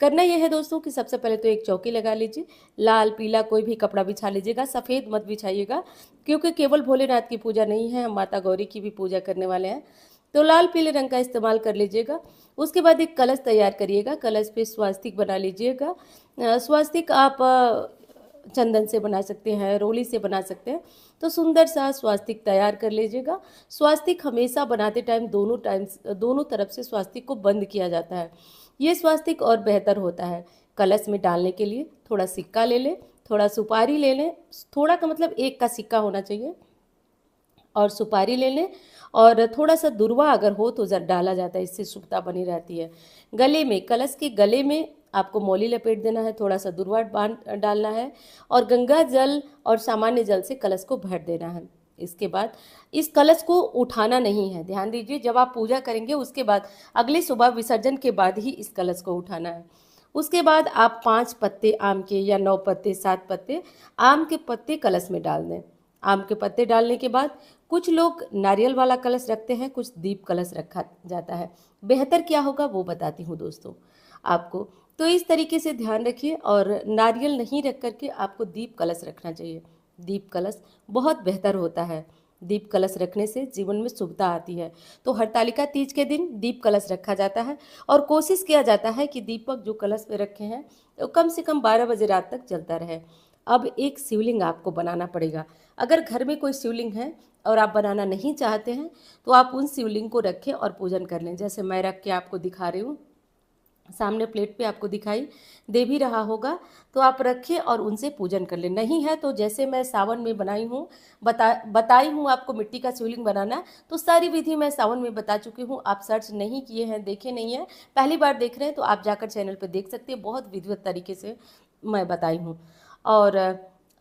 करना यह है दोस्तों कि सबसे पहले तो एक चौकी लगा लीजिए, लाल पीला कोई भी कपड़ा बिछा लीजिएगा, सफ़ेद मत बिछाइएगा क्योंकि केवल भोलेनाथ की पूजा नहीं है, हम माता गौरी की भी पूजा करने वाले हैं। तो लाल पीले रंग का इस्तेमाल कर लीजिएगा। उसके बाद एक कलश तैयार करिएगा, कलश पे स्वास्तिक बना लीजिएगा। स्वास्तिक आप चंदन से बना सकते हैं, रोली से बना सकते हैं। तो सुंदर सा स्वास्तिक तैयार कर लीजिएगा। स्वास्तिक हमेशा बनाते टाइम दोनों तरफ से स्वास्तिक को बंद किया जाता है, ये स्वास्तिक और बेहतर होता है। कलश में डालने के लिए थोड़ा सिक्का ले लें, थोड़ा सुपारी ले लें, थोड़ा का मतलब एक का सिक्का होना चाहिए, और सुपारी ले लें, और थोड़ा सा दुर्वा अगर हो तो जर डाला जाता है, इससे शुभता बनी रहती है। गले में, कलश के गले में आपको मौली लपेट देना है, थोड़ा सा दुर्वा बांध डालना है, और गंगा जल और सामान्य जल से कलश को भर देना है। इसके बाद इस कलश को उठाना नहीं है, ध्यान दीजिए, जब आप पूजा करेंगे उसके बाद अगली सुबह विसर्जन के बाद ही इस कलश को उठाना है। उसके बाद आप 5 पत्ते आम के या 9 पत्ते 7 पत्ते आम के पत्ते कलश में डाल दें। आम के पत्ते डालने के बाद कुछ लोग नारियल वाला कलश रखते हैं, कुछ दीप कलश रखा जाता है। बेहतर क्या होगा वो बताती हूँ दोस्तों आपको। तो इस तरीके से ध्यान रखिए, और नारियल नहीं रख करके आपको दीप कलश रखना चाहिए। दीप कलश बहुत बेहतर होता है, दीप कलश रखने से जीवन में शुभता आती है। तो हरतालिका तीज के दिन दीप कलश रखा जाता है, और कोशिश किया जाता है कि दीपक जो कलश में रखे हैं तो कम से कम 12 बजे रात तक जलता रहे। अब एक शिवलिंग आपको बनाना पड़ेगा। अगर घर में कोई शिवलिंग है और आप बनाना नहीं चाहते हैं तो आप उन शिवलिंग को रखें और पूजन कर लें। जैसे मैं रख के आपको दिखा रही हूँ, सामने प्लेट पे आपको दिखाई दे भी रहा होगा, तो आप रखें और उनसे पूजन कर लें। नहीं है तो जैसे मैं सावन में बनाई हूँ, बताई हूँ आपको मिट्टी का शिवलिंग बनाना, तो सारी विधि मैं सावन में बता चुकी हूँ। आप सर्च नहीं किए हैं, देखे नहीं हैं, पहली बार देख रहे हैं तो आप जाकर चैनल पर देख सकते हैं, बहुत विधिवत तरीके से मैं बताई हूँ। और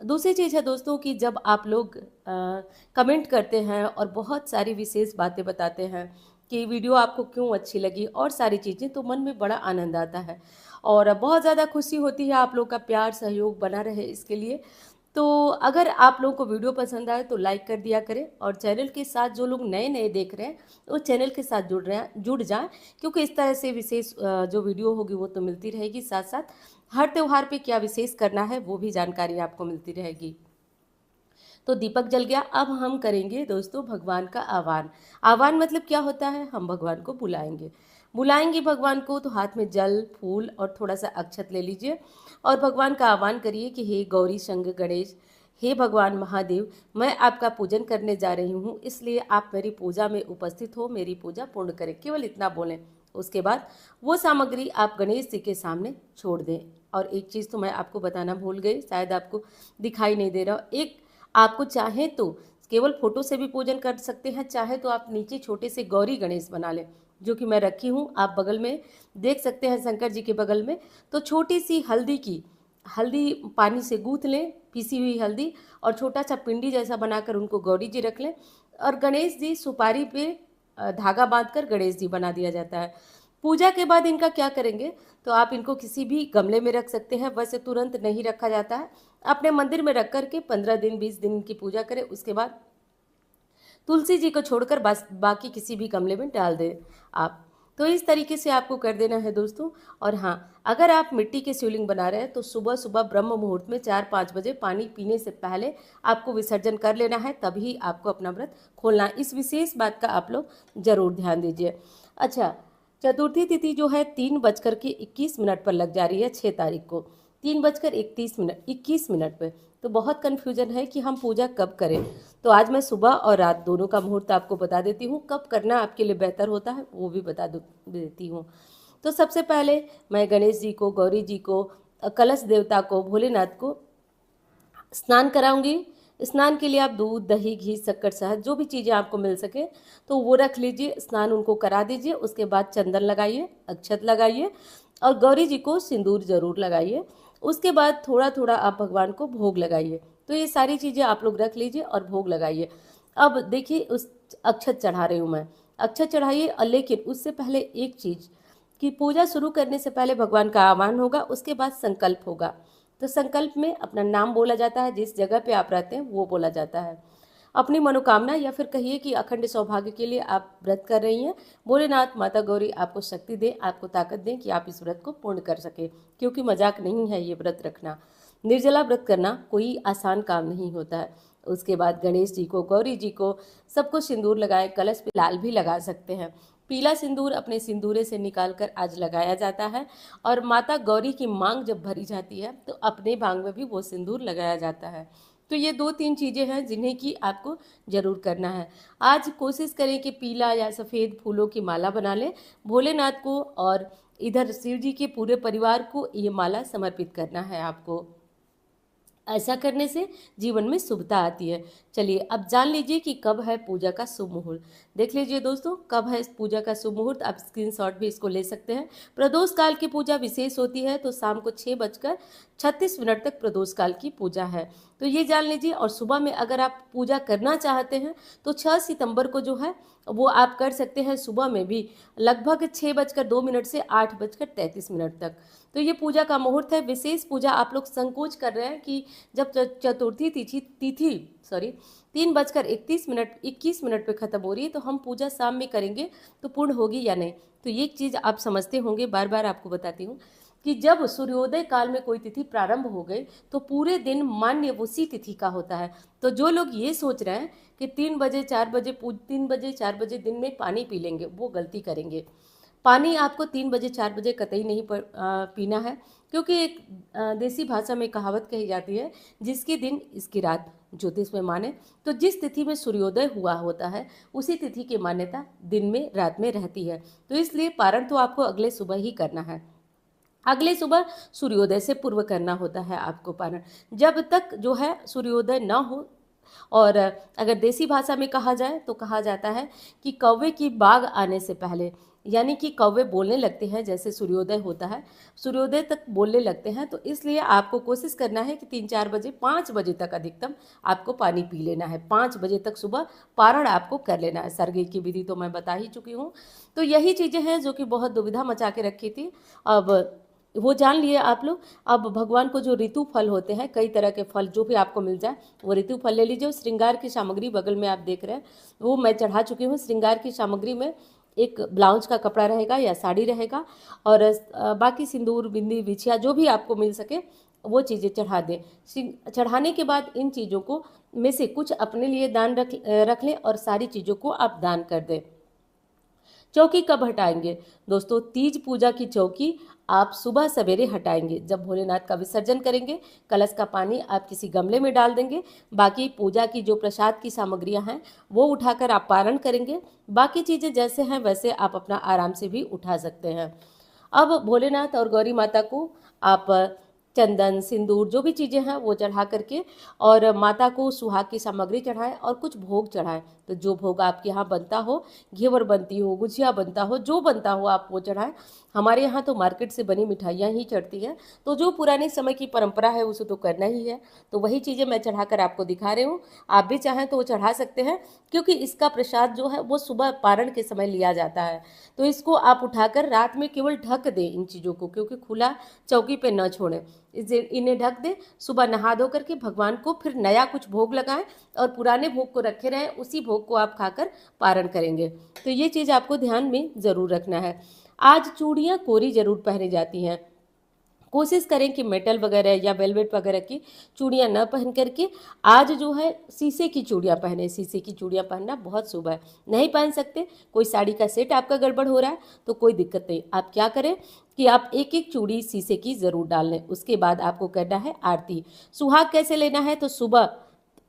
दूसरी चीज़ है दोस्तों कि जब आप लोग कमेंट करते हैं और बहुत सारी विशेष बातें बताते हैं कि वीडियो आपको क्यों अच्छी लगी और सारी चीज़ें, तो मन में बड़ा आनंद आता है और बहुत ज़्यादा खुशी होती है। आप लोग का प्यार सहयोग बना रहे इसके लिए। तो अगर आप लोगों को वीडियो पसंद आए तो लाइक कर दिया करें, और चैनल के साथ जो लोग नए नए देख रहे हैं वो चैनल के साथ जुड़ जाएं, क्योंकि इस तरह से विशेष जो वीडियो होगी वो तो मिलती रहेगी, साथ साथ हर त्यौहार पे क्या विशेष करना है वो भी जानकारी आपको मिलती रहेगी। तो दीपक जल गया। अब हम करेंगे दोस्तों भगवान का आह्वान। आह्वान मतलब क्या होता है, हम भगवान को बुलाएंगे भगवान को। तो हाथ में जल फूल और थोड़ा सा अक्षत ले लीजिए और भगवान का आह्वान करिए कि हे गौरी शंकर गणेश, हे भगवान महादेव, मैं आपका पूजन करने जा रही हूँ, इसलिए आप मेरी पूजा में उपस्थित हो, मेरी पूजा पूर्ण करें। केवल इतना बोलें। उसके बाद वो सामग्री आप गणेश जी के सामने छोड़ दें। और एक चीज़ तो मैं आपको बताना भूल गई, शायद आपको दिखाई नहीं दे रहा, एक आपको चाहे तो केवल फोटो से भी पूजन कर सकते हैं, चाहे तो आप नीचे छोटे से गौरी गणेश बना लें, जो कि मैं रखी हूँ, आप बगल में देख सकते हैं शंकर जी के बगल में। तो छोटी सी हल्दी पानी से गूंथ लें, पीसी हुई हल्दी, और छोटा सा पिंडी जैसा बनाकर उनको गौरी जी रख लें। और गणेश जी सुपारी पे धागा बांधकर गणेश जी बना दिया जाता है। पूजा के बाद इनका क्या करेंगे, तो आप इनको किसी भी गमले में रख सकते हैं, वैसे तुरंत नहीं रखा जाता है। अपने मंदिर में रख करके 15 दिन 20 दिन की पूजा करें, उसके बाद तुलसी जी को छोड़कर बस बाकी किसी भी गमले में डाल दें आप। तो इस तरीके से आपको कर देना है दोस्तों। और हाँ, अगर आप मिट्टी के शिवलिंग बना रहे हैं तो सुबह सुबह ब्रह्म मुहूर्त में 4-5 बजे पानी पीने से पहले आपको विसर्जन कर लेना है, तभी आपको अपना व्रत खोलना है। इस विशेष बात का आप लोग जरूर ध्यान दीजिए। अच्छा, चतुर्थी तिथि जो है 3:21 पर लग जा रही है 6 तारीख को, 3:21 पे। तो बहुत कन्फ्यूजन है कि हम पूजा कब करें, तो आज मैं सुबह और रात दोनों का मुहूर्त आपको बता देती हूँ, कब करना आपके लिए बेहतर होता है वो भी बता देती हूँ। तो सबसे पहले मैं गणेश जी को, गौरी जी को, कलश देवता को, भोलेनाथ को स्नान कराऊंगी। स्नान के लिए आप दूध दही घी शक्कर शहद जो भी चीज़ें आपको मिल सके तो वो रख लीजिए, स्नान उनको करा दीजिए। उसके बाद चंदन लगाइए, अक्षत लगाइए, और गौरी जी को सिंदूर जरूर लगाइए। उसके बाद थोड़ा थोड़ा आप भगवान को भोग लगाइए। तो ये सारी चीज़ें आप लोग रख लीजिए और भोग लगाइए। अब देखिए, उस अक्षत चढ़ा रही हूँ मैं, अक्षत चढ़ाइए। और लेकिन उससे पहले एक चीज़ कि पूजा शुरू करने से पहले भगवान का आह्वान होगा, उसके बाद संकल्प होगा। तो संकल्प में अपना नाम बोला जाता है, जिस जगह पे आप रहते हैं वो बोला जाता है। अपनी मनोकामना या फिर कहिए कि अखंड सौभाग्य के लिए आप व्रत कर रही हैं। भोलेनाथ माता गौरी आपको शक्ति दें, आपको ताकत दें कि आप इस व्रत को पूर्ण कर सके, क्योंकि मजाक नहीं है ये व्रत रखना। निर्जला व्रत करना कोई आसान काम नहीं होता है। उसके बाद गणेश जी को, गौरी जी को, सबको सिंदूर लगाएं। कलश पे लाल भी लगा सकते हैं। पीला सिंदूर अपने सिंदूरे से निकालकर आज लगाया जाता है। और माता गौरी की मांग जब भरी जाती है तो अपने भांग में भी वो सिंदूर लगाया जाता है। तो ये 2-3 चीज़ें हैं जिन्हें कि आपको ज़रूर करना है। आज कोशिश करें कि पीला या सफ़ेद फूलों की माला बना लें भोलेनाथ को, और इधर शिव जी के पूरे परिवार को ये माला समर्पित करना है आपको। ऐसा करने से जीवन में शुभता आती है। चलिए अब जान लीजिए कि कब है पूजा का शुभ मुहूर्त। देख लीजिए दोस्तों, कब है इस पूजा का शुभ मुहूर्त। आप स्क्रीनशॉट भी इसको ले सकते हैं। प्रदोष काल की पूजा विशेष होती है, तो शाम को 6:36 तक प्रदोष काल की पूजा है, तो ये जान लीजिए। और सुबह में अगर आप पूजा करना चाहते हैं तो 6 सितंबर को जो है वो आप कर सकते हैं सुबह में भी, लगभग 6:02 से 8:33 तक। तो ये पूजा का मुहूर्त है। विशेष पूजा आप लोग संकोच कर रहे हैं कि जब चतुर्थी तिथि 3:21 पे ख़त्म हो रही है, तो हम पूजा शाम में करेंगे तो पूर्ण होगी या नहीं। तो ये चीज़ आप समझते होंगे, बार बार आपको बताती हूँ कि जब सूर्योदय काल में कोई तिथि प्रारंभ हो गई तो पूरे दिन मान्य उसी तिथि का होता है। तो जो लोग ये सोच रहे हैं कि 3 बजे 4 बजे दिन में पानी पी लेंगे, वो गलती करेंगे। पानी आपको 3 बजे 4 बजे कतई नहीं पीना है, क्योंकि एक देसी भाषा में कहावत कही जाती है, जिसकी दिन इसकी रात। ज्योतिष में माने तो जिस तिथि में सूर्योदय हुआ होता है उसी तिथि की मान्यता दिन में रात में रहती है। तो इसलिए पारण तो आपको अगले सुबह ही करना है। अगले सुबह सूर्योदय से पूर्व करना होता है आपको पारण, जब तक जो है सूर्योदय ना हो। और अगर देसी भाषा में कहा जाए तो कहा जाता है कि कौवे की बाग आने से पहले, यानी कि कौवे बोलने लगते हैं जैसे सूर्योदय होता है, सूर्योदय तक बोलने लगते हैं। तो इसलिए आपको कोशिश करना है कि 3-4 बजे 5 बजे तक अधिकतम आपको पानी पी लेना है। 5 बजे तक सुबह पारण आपको कर लेना है। सरगे की विधि तो मैं बता ही चुकी हूँ। तो यही चीज़ें हैं जो कि बहुत दुविधा मचा के रखी थी, अब वो जान लिए आप लोग। अब भगवान को जो ऋतु फल होते हैं, कई तरह के फल जो भी आपको मिल जाए वो ऋतु फल ले लीजिए। श्रृंगार की सामग्री बगल में आप देख रहे हैं वो मैं चढ़ा चुकी हूँ। श्रृंगार की सामग्री में एक ब्लाउज का कपड़ा रहेगा या साड़ी रहेगा, और बाकी सिंदूर, बिंदी, बिछिया जो भी आपको मिल सके वो चीज़ें चढ़ा दें। चढ़ाने के बाद इन चीज़ों को में से कुछ अपने लिए दान रख लें और सारी चीज़ों को आप दान कर दें। चौकी कब हटाएंगे दोस्तों? तीज पूजा की चौकी आप सुबह सवेरे हटाएंगे, जब भोलेनाथ का विसर्जन करेंगे। कलश का पानी आप किसी गमले में डाल देंगे। बाकी पूजा की जो प्रसाद की सामग्रियां हैं वो उठाकर आप पारण करेंगे। बाकी चीज़ें जैसे हैं वैसे आप अपना आराम से भी उठा सकते हैं। अब भोलेनाथ और गौरी माता को आप चंदन, सिंदूर जो भी चीज़ें हैं वो चढ़ा करके, और माता को सुहाग की सामग्री चढ़ाएं और कुछ भोग चढ़ाएं। तो जो भोग आपके यहाँ बनता हो, घेवर बनती हो, गुजिया बनता हो, जो बनता हो आप वो चढ़ाएं। हमारे यहाँ तो मार्केट से बनी मिठाइयाँ ही चढ़ती हैं, तो जो पुराने समय की परंपरा है उसे तो करना ही है। तो वही चीज़ें मैं चढ़ाकर आपको दिखा रही हूँ। आप भी चाहें तो वो चढ़ा सकते हैं, क्योंकि इसका प्रसाद जो है वो सुबह पारण के समय लिया जाता है। तो इसको आप उठाकर रात में केवल ढक दें इन चीज़ों को, क्योंकि खुला चौकी पे न छोड़ें। इन्हें ढक दें। सुबह नहा धो करके भगवान को फिर नया कुछ भोग लगाएं, और पुराने भोग को रखे रहें, उसी भोग को आप खाकर पारण करेंगे। तो ये चीज़ आपको ध्यान में ज़रूर रखना है। आज चूड़ियाँ कोरी जरूर पहनी जाती हैं। कोशिश करें कि मेटल वगैरह या वेलवेट वगैरह की चूड़ियाँ न पहन करके आज जो है शीशे की चूड़ियाँ पहने। शीशे की चूड़ियाँ पहनना बहुत शुभ है। नहीं पहन सकते, कोई साड़ी का सेट आपका गड़बड़ हो रहा है तो कोई दिक्कत नहीं। आप क्या करें कि आप एक एक चूड़ी शीशे की ज़रूर डाल लें। उसके बाद आपको करना है आरती। सुहाग कैसे लेना है? तो सुबह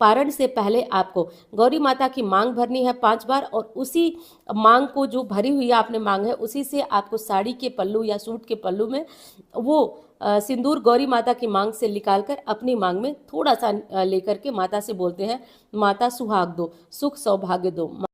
पारण से पहले आपको गौरी माता की मांग भरनी है 5 बार, और उसी मांग को जो भरी हुई आपने मांग है उसी से आपको साड़ी के पल्लू या सूट के पल्लू में वो सिंदूर गौरी माता की मांग से निकालकर अपनी मांग में थोड़ा सा लेकर के माता से बोलते हैं, माता सुहाग दो, सुख सौभाग्य दो।